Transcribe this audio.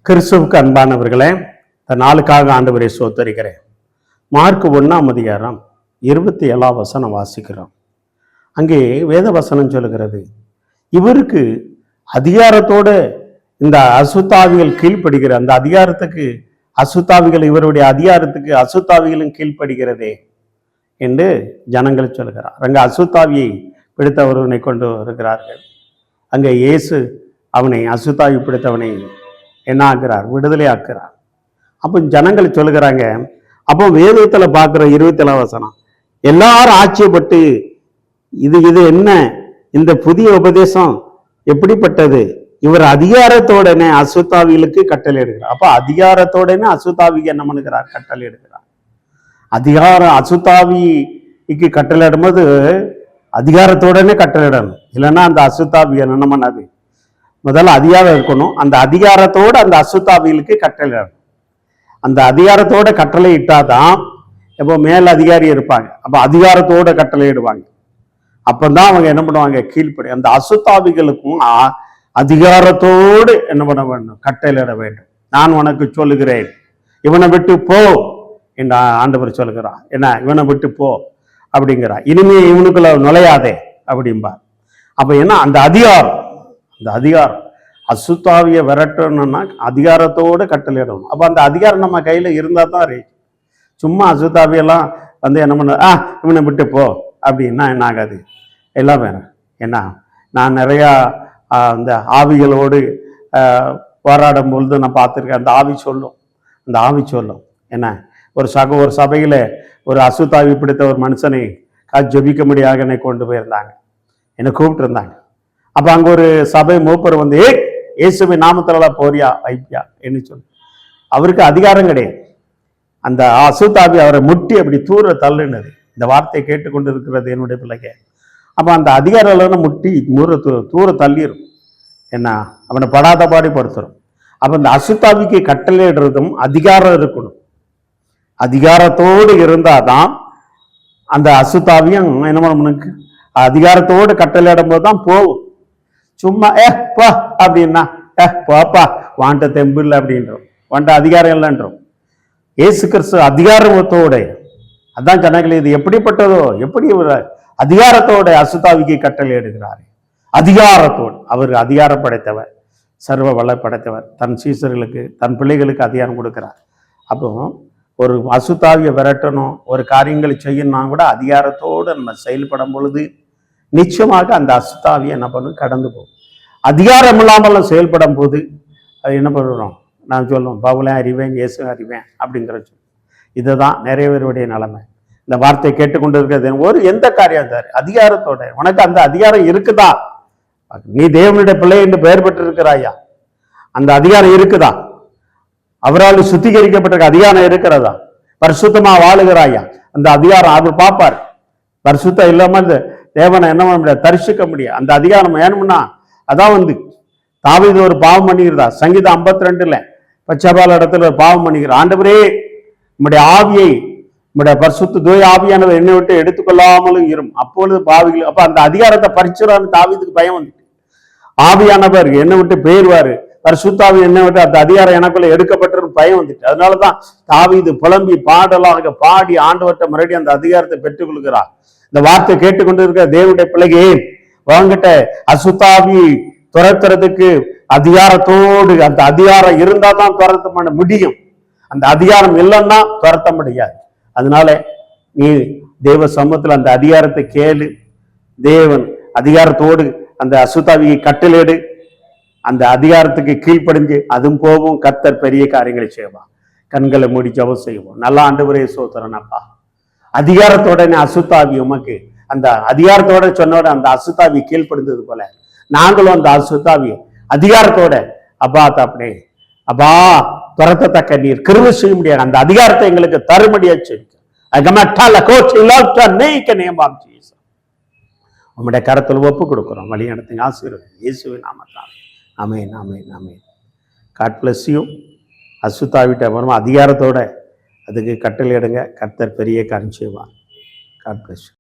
கிறிஸ்துவுக்கு அன்பானவர்களே, இந்த நாளுக்காக ஆண்டவரை சோத்தரிக்கிறேன். மார்க் 1ஆம் அதிகாரம் 27ஆம் வசனம் வாசிக்கிறோம். அங்கே வேத வசனம் சொல்லுகிறது, இவருக்கு அதிகாரத்தோட இந்த அசுத்தாவிகள் கீழ்ப்படுகிற அந்த அதிகாரத்துக்கு அசுத்தாவிகள் இவருடைய அதிகாரத்துக்கு அசுத்தாவிகளும் கீழ்ப்படுகிறதே என்று ஜனங்கள் சொல்கிறார். அங்கே அசுத்தாவியை பிடித்த ஒருவனை கொண்டு வருகிறார்கள். அங்கே இயேசு அவனை அசுத்தாவி பிடித்தவனை என்ன ஆக்குறார்? விடுதலை ஆக்குறார். அப்போ ஜனங்கள் சொல்லுகிறாங்க. அப்போ வேதத்துல பார்க்குற 27ஆம் வசனம், எல்லாரும் ஆச்சரியப்பட்டு இது என்ன இந்த புதிய உபதேசம் எப்படிப்பட்டது? இவர் அதிகாரத்தோடனே அசுத்தாவிகளுக்கு கட்டளை எடுக்கிறார். அப்ப அதிகாரத்தோடனே அசுத்தாவிக்கு என்ன பண்ணுகிறார்? கட்டளை எடுக்கிறார். அதிகாரம் அசுத்தாவிக்கு கட்டளை இடும்போது அதிகாரத்தோடனே கட்டளை இடணும். இல்லைன்னா அந்த அசுத்தாவி என்ன பண்ணாது? முதல்ல அதிகாரம் இருக்கணும். அந்த அதிகாரத்தோடு அந்த அசுத்தாவிகளுக்கு கட்டளை இடணும். அந்த அதிகாரத்தோட கட்டளை இட்டாதான் இப்போ மேல் அதிகாரி இருப்பாங்க. அப்ப அதிகாரத்தோட கட்டளை இடுவாங்க. அப்பதான் அவங்க என்ன பண்ணுவாங்க? கீழ்ப்படி. அந்த அசுத்தாவிகளுக்கும் அதிகாரத்தோடு என்ன பண்ண வேண்டும்? கட்டளையிட வேண்டும். நான் உனக்கு சொல்லுகிறேன், இவனை விட்டு போ என்று ஆண்டவர் சொல்லுகிறான். என்ன, இவனை விட்டு போ அப்படிங்கிறான். இனிமே இவனுக்குள்ள நுழையாதே அப்படின்பா. அப்ப என்ன, அந்த அதிகாரம் அசுத்தாவிய விரட்டணும்னா அதிகாரத்தோடு கட்டளையிடணும். அப்ப அந்த அதிகாரம் நம்ம கையில இருந்தா தான் சும்மா அசுத்தாவியெல்லாம் வந்து என்ன பண்ண, இவனை விட்டு போ அப்படின்னா என்ன ஆகாது? எல்லாம் வேணும். என்ன, நான் நிறையா அந்த ஆவிகளோடு போராடும் பொழுது நான் பார்த்துருக்கேன். அந்த ஆவி சொல்லும் என்ன, ஒரு சபையில ஒரு அசுத்தாவி பிடித்த ஒரு மனுஷனை ஜெபிக்கும்படியாக என்னை கொண்டு போயிருந்தாங்க, என்னை கூப்பிட்டு இருந்தாங்க. அப்ப அங்க ஒரு சபை மூப்பர் வந்து, இயேசுவின் நாமத்துல போறியா வைப்பியா என்று சொல்லி, அவருக்கு அதிகாரம் கிடையாது. அந்த அசுத்தாவி அவரை முட்டி அப்படி தூர தள்ளுனது. இந்த வார்த்தையை கேட்டுக்கொண்டு இருக்கிறது என்னுடைய பிள்ளைங்க. அப்ப அந்த அதிகாரம் முட்டி தூர தள்ளிடும். என்ன, அவனை படாத பாடி படுத்துரும். அப்ப இந்த அசுத்தாவிக்கு கட்டளையிடுறதும் அதிகாரம் இருக்கணும். அதிகாரத்தோடு இருந்தாதான் அந்த அசுத்தாவியும் என்ன பண்ண, அதிகாரத்தோடு கட்டளையிடும் போது தான் போகும். சும்மா பா அப்படின்னா போப்பா வாண்ட தெம்பு இல்லை அப்படின்றோம், வாண்ட அதிகாரம் இல்லைன்றோம். இயேசு கிறிஸ்து அதிகாரத்தோட, அதான் ஜனங்களே இது எப்படிப்பட்டதோ, எப்படி அதிகாரத்தோட அசுத்தாவிக்கு கட்டளை எடுக்கிறார். அதிகாரத்தோடு அவர் அதிகாரம் படைத்தவர், சர்வ வல்ல படைத்தவர். தன் சீசர்களுக்கு தன் பிள்ளைகளுக்கு அதிகாரம் கொடுக்கிறார். அப்போ ஒரு அசுத்தாவியை விரட்டணும், ஒரு காரியங்களை செய்யணும்னா கூட அதிகாரத்தோடு நம்ம செயல்படும் பொழுது நிச்சயமாக அந்த அசுத்தாவியை என்ன பண்ணும்? கடந்து போகும். அதிகாரம் இல்லாமல் செயல்படும் போது அது என்ன பண்ணுறோம்? நான் சொல்லுவோம், பவுலையும் அறிவேன், இயேசு அறிவேன் அப்படிங்கிற இதுதான் நிறைய பேருடைய நிலைமை. இந்த வார்த்தையை கேட்டுக்கொண்டு இருக்கிறது எந்த காரியம் சார் அதிகாரத்தோட, உனக்கு அந்த அதிகாரம் இருக்குதா? நீ தேவனுடைய பிள்ளை என்று பெயர் பெற்று இருக்கிறாயா? அந்த அதிகாரம் இருக்குதா? அவரால் சுத்திகரிக்கப்பட்ட அதிகாரம் இருக்கிறதா? பரிசுத்தமா வாழுகிறாயா? அந்த அதிகாரம் அவர் பார்ப்பார். பரிசுத்தம் இல்லாம தேவனை என்ன பண்ண முடியாது? தரிசிக்க முடியாது. அந்த அதிகாரம் வேணும்னா அதான் வந்து தாவீது ஒரு பாவம் பண்ணிக்கிறதா, சங்கீதம் 52 பச்சபால இடத்துல ஒரு பாவம் பண்ணிக்கிறார். ஆண்டவரே, நம்முடைய ஆவியை, நம்முடைய பரிசுத்த தூய ஆவியானவர் என்னை விட்டு எடுத்துக்கொள்ளாமலும் இரும், அப்பொழுது பாவிகள். அப்ப அந்த அதிகாரத்தை பறிச்சுறான்னு தாவீதுக்கு பயம் வந்துட்டு, ஆவியானவர் என்னை விட்டு போயிடுவாரு, பரிசுத்தாவி என்னை விட்டு அந்த அதிகாரம் எனக்குள்ள எடுக்கப்பட்டு பயம் வந்துட்டு. அதனாலதான் தாவீது புலம்பி பாடலாக பாடி ஆண்டவர்கிட்ட மறுபடியும் அந்த அதிகாரத்தை பெற்றுக் கொள்கிறார். இந்த வார்த்தை கேட்டுக்கொண்டு இருக்கிற தேவனுடைய பிள்ளையே, வாங்கிட்ட அசுத்தாவி துரத்துறதுக்கு அதிகாரத்தோடு, அந்த அதிகாரம் இருந்தா தான் துரத்த பண்ண முடியும். அந்த அதிகாரம் இல்லைன்னா துரத்த முடியாது. அதனால நீ தேவ சமூகத்தில் அந்த அதிகாரத்தை கேளு. தேவன் அதிகாரத்தோடு அந்த அசுத்தாவியை கட்டளையிடு. அந்த அதிகாரத்துக்கு கீழ்ப்படிஞ்சு அதுவும் போகும். கர்த்தர் பெரிய காரியங்களை செய்வான். கண்களை மூடி ஜெபம் செய்வோம். நல்ல ஆண்டவரே சோத்திரன் அப்பா, அதிகாரத்தோட அசுத்தாவி உமக்கு அந்த அதிகாரத்தோட சொன்னோட அந்த அசுத்தாவி கீழ்ப்படுந்தது போல நாங்களும் அந்த அசுத்தாவி அதிகாரத்தோட அப்பா தப்பனே அப்பா துரத்தத்தக்க நீர் கிருபை செய்ய முடியாது. அந்த அதிகாரத்தை எங்களுக்கு தருமடியா செய்யுங்க. உம்முடைய கரத்தில் ஒப்பு கொடுக்கிறோம். வழி நடத்துங்க, ஆசீர்வாதம் இயேசுவின் நாமத்தால். ஆமென், ஆமென், ஆமென். God bless you. அசுத்தாவிட்ட அப்புறமா அதிகாரத்தோட அதுக்கு கட்டளை எடுங்க. கர்த்தர் பெரிய காரியம் செய்வார். God bless you.